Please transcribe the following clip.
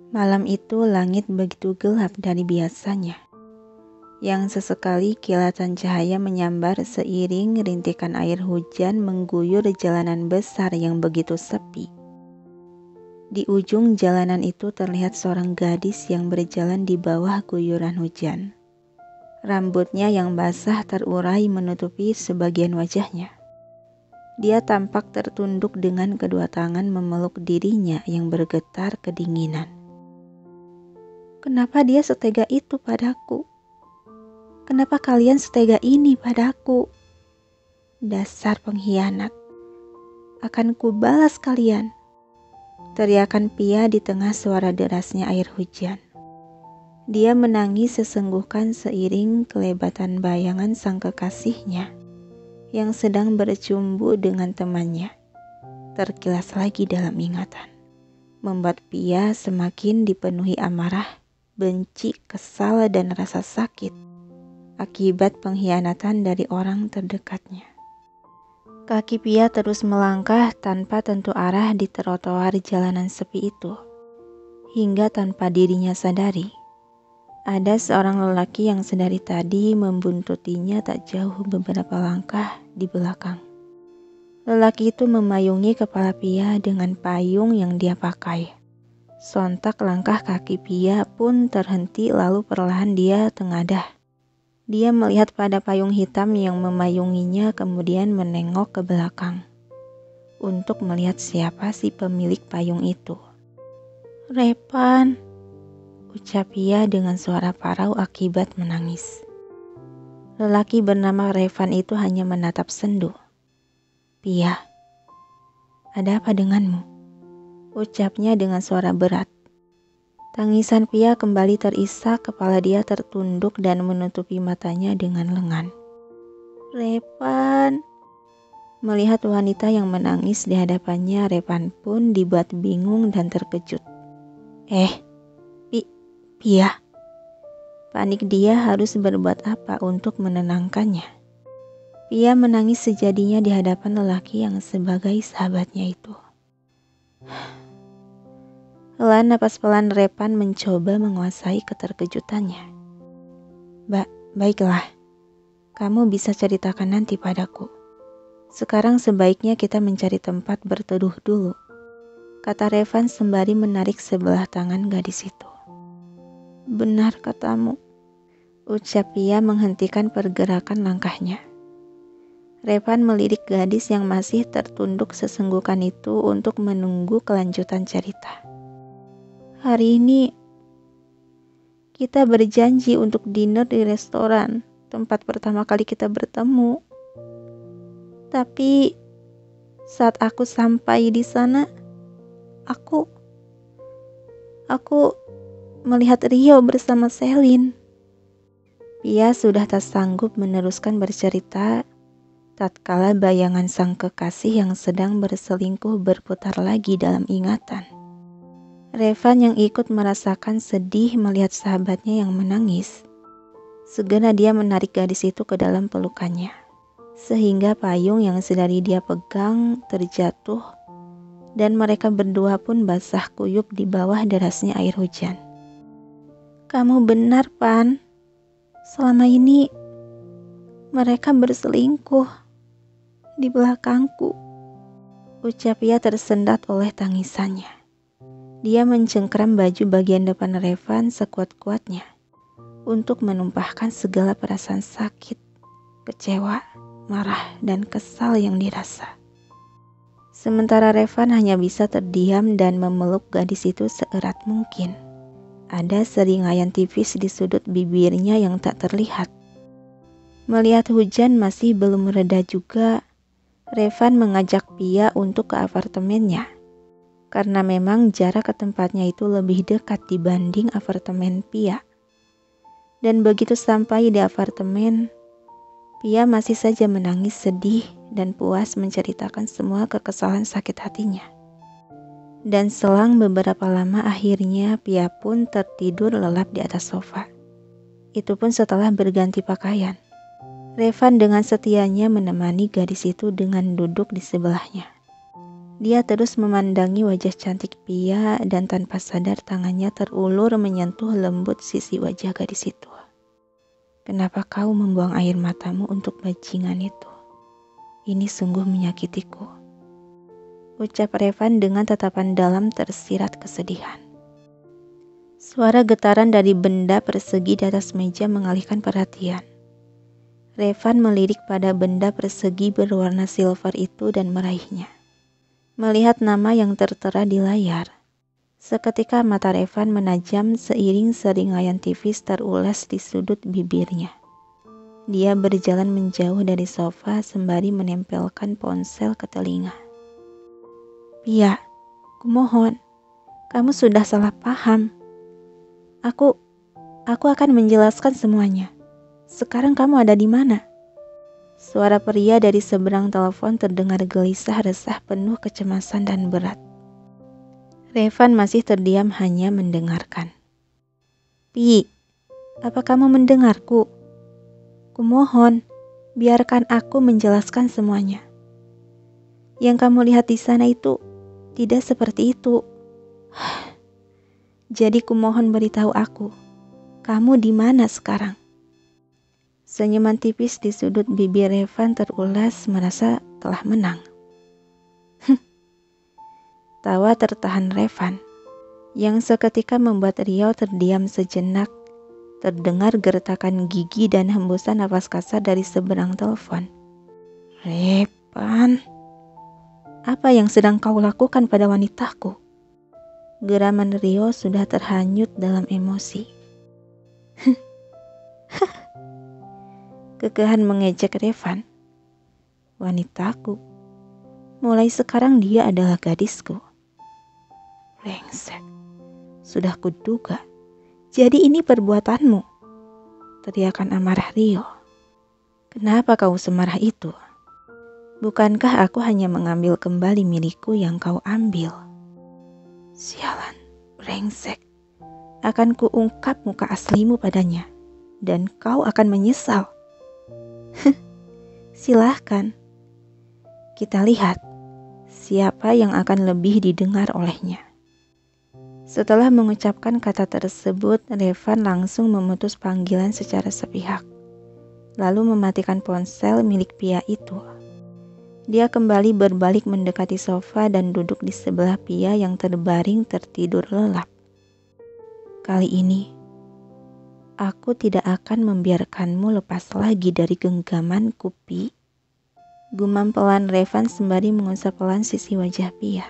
Malam itu langit begitu gelap dari biasanya, yang sesekali kilatan cahaya menyambar seiring rintikan air hujan mengguyur jalanan besar yang begitu sepi. Di ujung jalanan itu terlihat seorang gadis yang berjalan di bawah guyuran hujan. Rambutnya yang basah terurai menutupi sebagian wajahnya. Dia tampak tertunduk dengan kedua tangan memeluk dirinya yang bergetar kedinginan. Kenapa dia setega itu padaku? Kenapa kalian setega ini padaku? Dasar pengkhianat. Akan kubalas kalian. Teriakan Pia di tengah suara derasnya air hujan. Dia menangis sesengguhkan seiring kelebatan bayangan sang kekasihnya yang sedang bercumbu dengan temannya. Terkilas lagi dalam ingatan, membuat Pia semakin dipenuhi amarah, benci, kesal, dan rasa sakit akibat pengkhianatan dari orang terdekatnya. Kaki Pia terus melangkah tanpa tentu arah di trotoar jalanan sepi itu, hingga tanpa dirinya sadari, ada seorang lelaki yang sedari tadi membuntutinya tak jauh beberapa langkah di belakang. Lelaki itu memayungi kepala Pia dengan payung yang dia pakai. Sontak langkah kaki Pia pun terhenti lalu perlahan dia tengadah. Dia melihat pada payung hitam yang memayunginya kemudian menengok ke belakang untuk melihat siapa si pemilik payung itu. "Repan," ucap Pia dengan suara parau akibat menangis. Lelaki bernama Revan itu hanya menatap sendu. "Pia, ada apa denganmu?" ucapnya dengan suara berat. Tangisan Pia kembali terisak, kepala dia tertunduk dan menutupi matanya dengan lengan. "Revan." Melihat wanita yang menangis di hadapannya, Revan pun dibuat bingung dan terkejut. Pia. Panik dia harus berbuat apa untuk menenangkannya. Pia menangis sejadinya di hadapan lelaki yang sebagai sahabatnya itu. Hela napas pelan Revan mencoba menguasai keterkejutannya. Baiklah, kamu bisa ceritakan nanti padaku. Sekarang sebaiknya kita mencari tempat berteduh dulu, kata Revan sembari menarik sebelah tangan gadis itu. "Benar katamu," ucap Pia menghentikan pergerakan langkahnya. Revan melirik gadis yang masih tertunduk sesenggukan itu untuk menunggu kelanjutan cerita. "Hari ini kita berjanji untuk dinner di restoran tempat pertama kali kita bertemu. Tapi saat aku sampai di sana, aku melihat Rio bersama Selin." Pia sudah tak sanggup meneruskan bercerita tatkala bayangan sang kekasih yang sedang berselingkuh berputar lagi dalam ingatan. Revan yang ikut merasakan sedih melihat sahabatnya yang menangis. Segera dia menarik gadis itu ke dalam pelukannya, sehingga payung yang sedari dia pegang terjatuh dan mereka berdua pun basah kuyup di bawah derasnya air hujan. "Kamu benar, Pan. Selama ini mereka berselingkuh di belakangku," ucap Pia tersendat oleh tangisannya. Dia mencengkram baju bagian depan Revan sekuat-kuatnya untuk menumpahkan segala perasaan sakit, kecewa, marah, dan kesal yang dirasa. Sementara Revan hanya bisa terdiam dan memeluk gadis itu seerat mungkin. Ada seringaian tipis di sudut bibirnya yang tak terlihat. Melihat hujan masih belum reda juga, Revan mengajak Pia untuk ke apartemennya. Karena memang jarak ke tempatnya itu lebih dekat dibanding apartemen Pia. Dan begitu sampai di apartemen, Pia masih saja menangis sedih dan puas menceritakan semua kekesalan sakit hatinya. Dan selang beberapa lama akhirnya Pia pun tertidur lelap di atas sofa. Itu pun setelah berganti pakaian. Revan dengan setianya menemani gadis itu dengan duduk di sebelahnya. Dia terus memandangi wajah cantik Pia dan tanpa sadar tangannya terulur menyentuh lembut sisi wajah gadis itu. Kenapa kau membuang air matamu untuk bajingan itu? Ini sungguh menyakitiku. Ucap Revan dengan tatapan dalam tersirat kesedihan. Suara getaran dari benda persegi di atas meja mengalihkan perhatian. Revan melirik pada benda persegi berwarna silver itu dan meraihnya. Melihat nama yang tertera di layar, seketika mata Revan menajam seiring seringaian tipis terulas di sudut bibirnya. Dia berjalan menjauh dari sofa sembari menempelkan ponsel ke telinga. Pia, kumohon, kamu sudah salah paham. Aku akan menjelaskan semuanya. Sekarang kamu ada di mana? Suara pria dari seberang telepon terdengar gelisah resah penuh kecemasan dan berat. Revan masih terdiam hanya mendengarkan. Pi, apa kamu mendengarku? Kumohon, biarkan aku menjelaskan semuanya. Yang kamu lihat di sana itu tidak seperti itu. Jadi kumohon beritahu aku, kamu di mana sekarang? Senyuman tipis di sudut bibir Revan terulas merasa telah menang. Tawa tertahan Revan, yang seketika membuat Rio terdiam sejenak. Terdengar gertakan gigi dan hembusan napas kasar dari seberang telepon. Revan, apa yang sedang kau lakukan pada wanitaku? Geraman Rio sudah terhanyut dalam emosi. Kekehan mengejek Revan. Wanitaku, mulai sekarang dia adalah gadisku. Brengsek, sudah kuduga. Jadi ini perbuatanmu. Teriakan amarah Rio. Kenapa kau semarah itu? Bukankah aku hanya mengambil kembali milikku yang kau ambil? Sialan, brengsek. Akan kuungkap muka aslimu padanya. Dan kau akan menyesal. Silahkan. Kita lihat siapa yang akan lebih didengar olehnya. Setelah mengucapkan kata tersebut, Revan langsung memutus panggilan secara sepihak, lalu mematikan ponsel milik Pia itu. Dia kembali berbalik mendekati sofa dan duduk di sebelah Pia yang terbaring tertidur lelap. Kali ini, aku tidak akan membiarkanmu lepas lagi dari genggamanku, Pi. Gumam pelan Revan sembari mengusap pelan sisi wajah Pia.